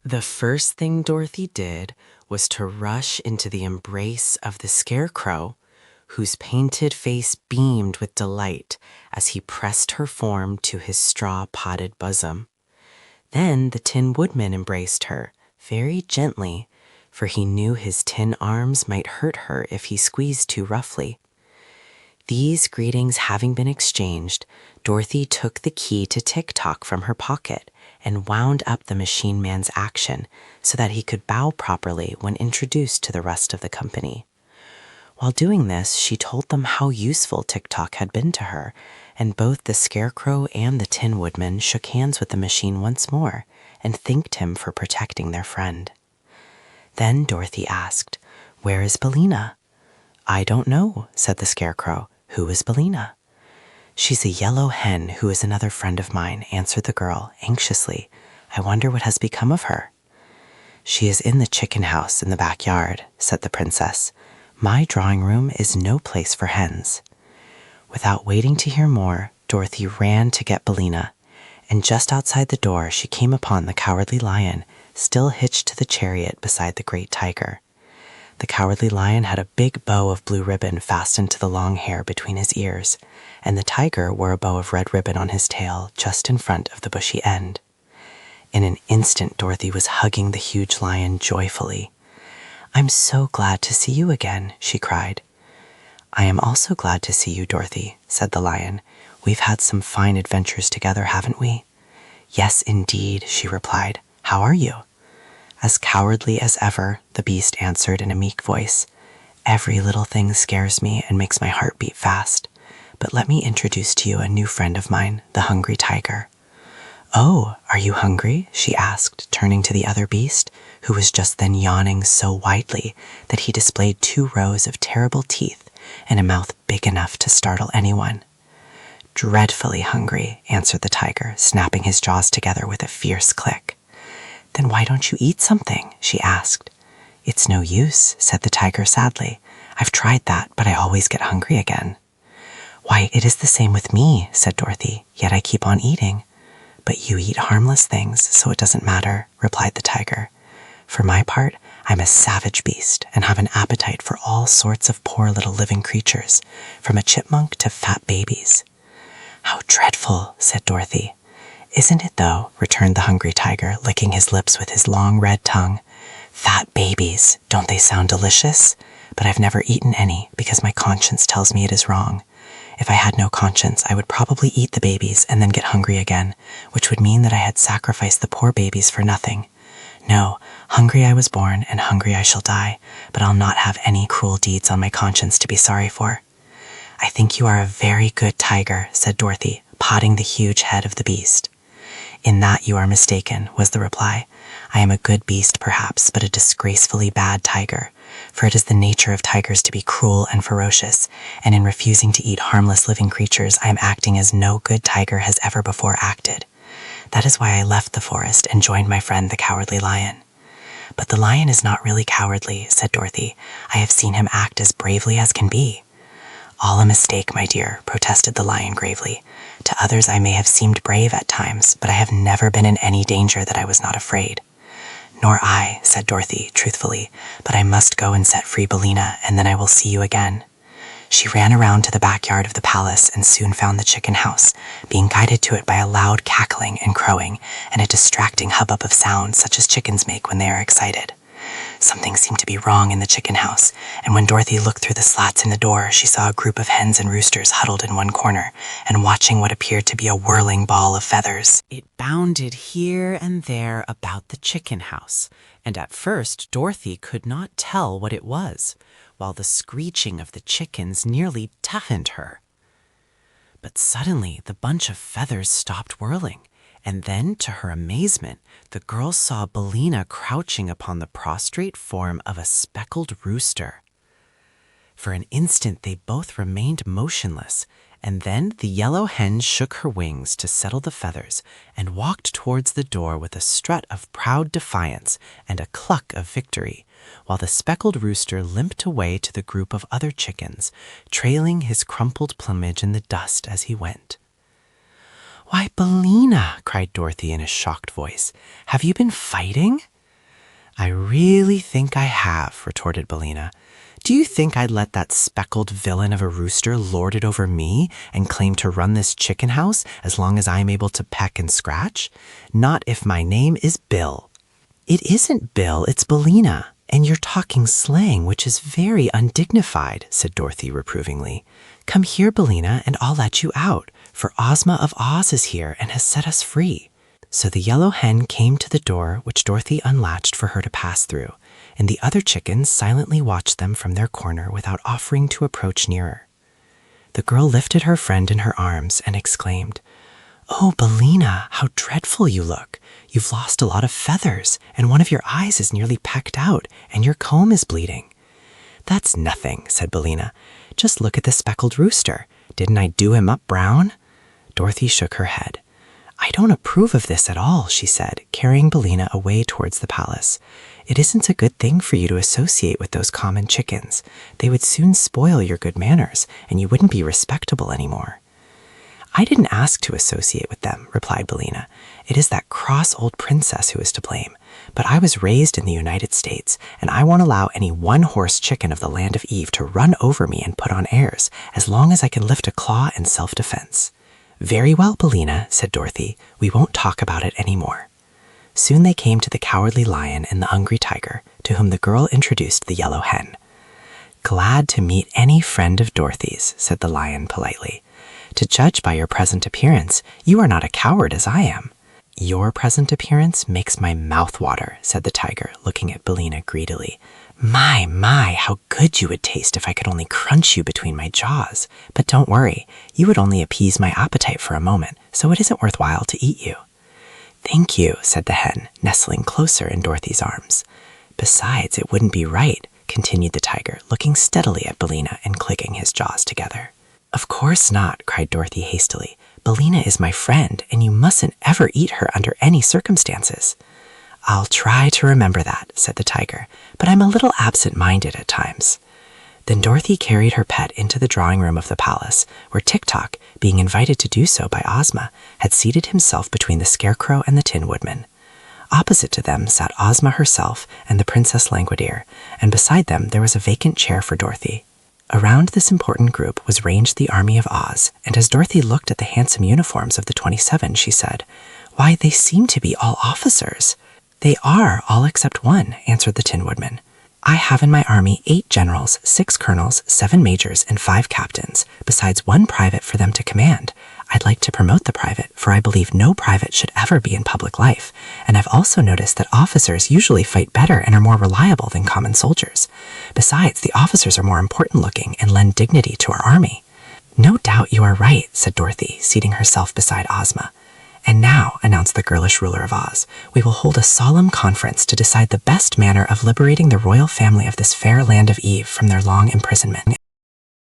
The first thing Dorothy did was to rush into the embrace of the Scarecrow, whose painted face beamed with delight as he pressed her form to his straw-potted bosom. Then the Tin Woodman embraced her, very gently, for he knew his tin arms might hurt her if he squeezed too roughly. These greetings having been exchanged, Dorothy took the key to Tick-Tock from her pocket and wound up the machine man's action so that he could bow properly when introduced to the rest of the company. While doing this, she told them how useful Tick-Tock had been to her, and both the Scarecrow and the Tin Woodman shook hands with the machine once more and thanked him for protecting their friend. Then Dorothy asked, "Where is Billina?" "I don't know," said the Scarecrow. "Who is Billina?" "She's a yellow hen who is another friend of mine," answered the girl anxiously. "I wonder what has become of her." "She is in the chicken house in the backyard," said the princess. "My drawing room is no place for hens." Without waiting to hear more, Dorothy ran to get Billina, and just outside the door she came upon the Cowardly Lion, still hitched to the chariot beside the great tiger. The Cowardly Lion had a big bow of blue ribbon fastened to the long hair between his ears, and the tiger wore a bow of red ribbon on his tail just in front of the bushy end. In an instant, Dorothy was hugging the huge lion joyfully. "I'm so glad to see you again," she cried. "I am also glad to see you, Dorothy," said the lion. "We've had some fine adventures together, haven't we?" "Yes, indeed," she replied. "How are you?" "As cowardly as ever," the beast answered in a meek voice. "Every little thing scares me and makes my heart beat fast. But let me introduce to you a new friend of mine, the Hungry Tiger." "Oh, are you hungry?" she asked, turning to the other beast, who was just then yawning so widely that he displayed 2 rows of terrible teeth and a mouth big enough to startle anyone. "Dreadfully hungry," answered the tiger, snapping his jaws together with a fierce click. "Then why don't you eat something?" she asked. "It's no use," said the tiger sadly. "I've tried that, but I always get hungry again." "Why, it is the same with me," said Dorothy, "yet I keep on eating." "But you eat harmless things, so it doesn't matter," replied the tiger. "For my part, I'm a savage beast and have an appetite for all sorts of poor little living creatures, from a chipmunk to fat babies." "How dreadful," said Dorothy. "Isn't it, though?" returned the Hungry Tiger, licking his lips with his long red tongue. "Fat babies, don't they sound delicious? But I've never eaten any because my conscience tells me it is wrong. If I had no conscience, I would probably eat the babies and then get hungry again, which would mean that I had sacrificed the poor babies for nothing. No, hungry I was born, and hungry I shall die, but I'll not have any cruel deeds on my conscience to be sorry for." "I think you are a very good tiger," said Dorothy, patting the huge head of the beast. "In that you are mistaken," was the reply. "I am a good beast, perhaps, but a disgracefully bad tiger, for it is the nature of tigers to be cruel and ferocious, and in refusing to eat harmless living creatures, I am acting as no good tiger has ever before acted. That is why I left the forest and joined my friend the Cowardly Lion." "But the lion is not really cowardly," said Dorothy. "I have seen him act as bravely as can be." "All a mistake, my dear," protested the lion gravely. "To others I may have seemed brave at times, but I have never been in any danger that I was not afraid." "Nor I," said Dorothy truthfully, "but I must go and set free Billina, and then I will see you again." She ran around to the backyard of the palace and soon found the chicken house, being guided to it by a loud cackling and crowing and a distracting hubbub of sound such as chickens make when they are excited. Something seemed to be wrong in the chicken house, and when Dorothy looked through the slats in the door, she saw a group of hens and roosters huddled in one corner and watching what appeared to be a whirling ball of feathers. It bounded here and there about the chicken house, and at first Dorothy could not tell what it was, while the screeching of the chickens nearly deafened her. But suddenly the bunch of feathers stopped whirling, and then, to her amazement, the girl saw Billina crouching upon the prostrate form of a speckled rooster. For an instant they both remained motionless, and then the yellow hen shook her wings to settle the feathers and walked towards the door with a strut of proud defiance and a cluck of victory, while the speckled rooster limped away to the group of other chickens, trailing his crumpled plumage in the dust as he went. "Why, Billina," cried Dorothy in a shocked voice, "have you been fighting?" I really think I have, retorted Bellina. Do you think I'd let that speckled villain of a rooster lord it over me and claim to run this chicken house as long as I'm able to peck and scratch? Not if my name is Bill. It isn't Bill, it's Bellina. And you're talking slang, which is very undignified, said Dorothy reprovingly. Come here, Bellina, and I'll let you out, for Ozma of Oz is here and has set us free. So the yellow hen came to the door, which Dorothy unlatched for her to pass through, and the other chickens silently watched them from their corner without offering to approach nearer. The girl lifted her friend in her arms and exclaimed, "Oh, Bellina, how dreadful you look! You've lost a lot of feathers, and one of your eyes is nearly pecked out, and your comb is bleeding." "That's nothing," said Bellina. "Just look at the speckled rooster. Didn't I do him up brown?" Dorothy shook her head. "I don't approve of this at all," she said, carrying Bellina away towards the palace. "It isn't a good thing for you to associate with those common chickens. They would soon spoil your good manners, and you wouldn't be respectable anymore." "I didn't ask to associate with them," replied Bellina. "It is that cross old princess who is to blame. But I was raised in the United States, and I won't allow any one-horse chicken of the land of Eve to run over me and put on airs, as long as I can lift a claw in self-defense." "Very well, Bellina," said Dorothy. "We won't talk about it any more." Soon they came to the Cowardly Lion and the Hungry Tiger, to whom the girl introduced the yellow hen. "Glad to meet any friend of Dorothy's," said the lion politely. "To judge by your present appearance, you are not a coward as I am." "Your present appearance makes my mouth water," said the tiger, looking at Bellina greedily. My, how good you would taste if I could only crunch you between my jaws. But don't worry, you would only appease my appetite for a moment, so it isn't worthwhile to eat you." "Thank you," said the hen, nestling closer in Dorothy's arms. "Besides, it wouldn't be right," continued the tiger, looking steadily at Bellina and clicking his jaws together. "Of course not," cried Dorothy hastily. "Bellina is my friend, and you mustn't ever eat her under any circumstances." "I'll try to remember that," said the tiger, "but I'm a little absent-minded at times." Then Dorothy carried her pet into the drawing room of the palace, where Tik-Tok, being invited to do so by Ozma, had seated himself between the Scarecrow and the Tin Woodman. Opposite to them sat Ozma herself and the Princess Langwidere, and beside them there was a vacant chair for Dorothy. Around this important group was ranged the army of Oz, and as Dorothy looked at the handsome uniforms of the 27, she said, "Why, they seem to be all officers." "They are, all except one," answered the Tin Woodman. "I have in my army 8 generals, 6 colonels, 7 majors, and 5 captains, besides 1 private for them to command. I'd like to promote the private, for I believe no private should ever be in public life, and I've also noticed that officers usually fight better and are more reliable than common soldiers. Besides, the officers are more important looking and lend dignity to our army." "No doubt you are right," said Dorothy, seating herself beside Ozma. "And now," announced the girlish ruler of Oz, "we will hold a solemn conference to decide the best manner of liberating the royal family of this fair land of Eve from their long imprisonment."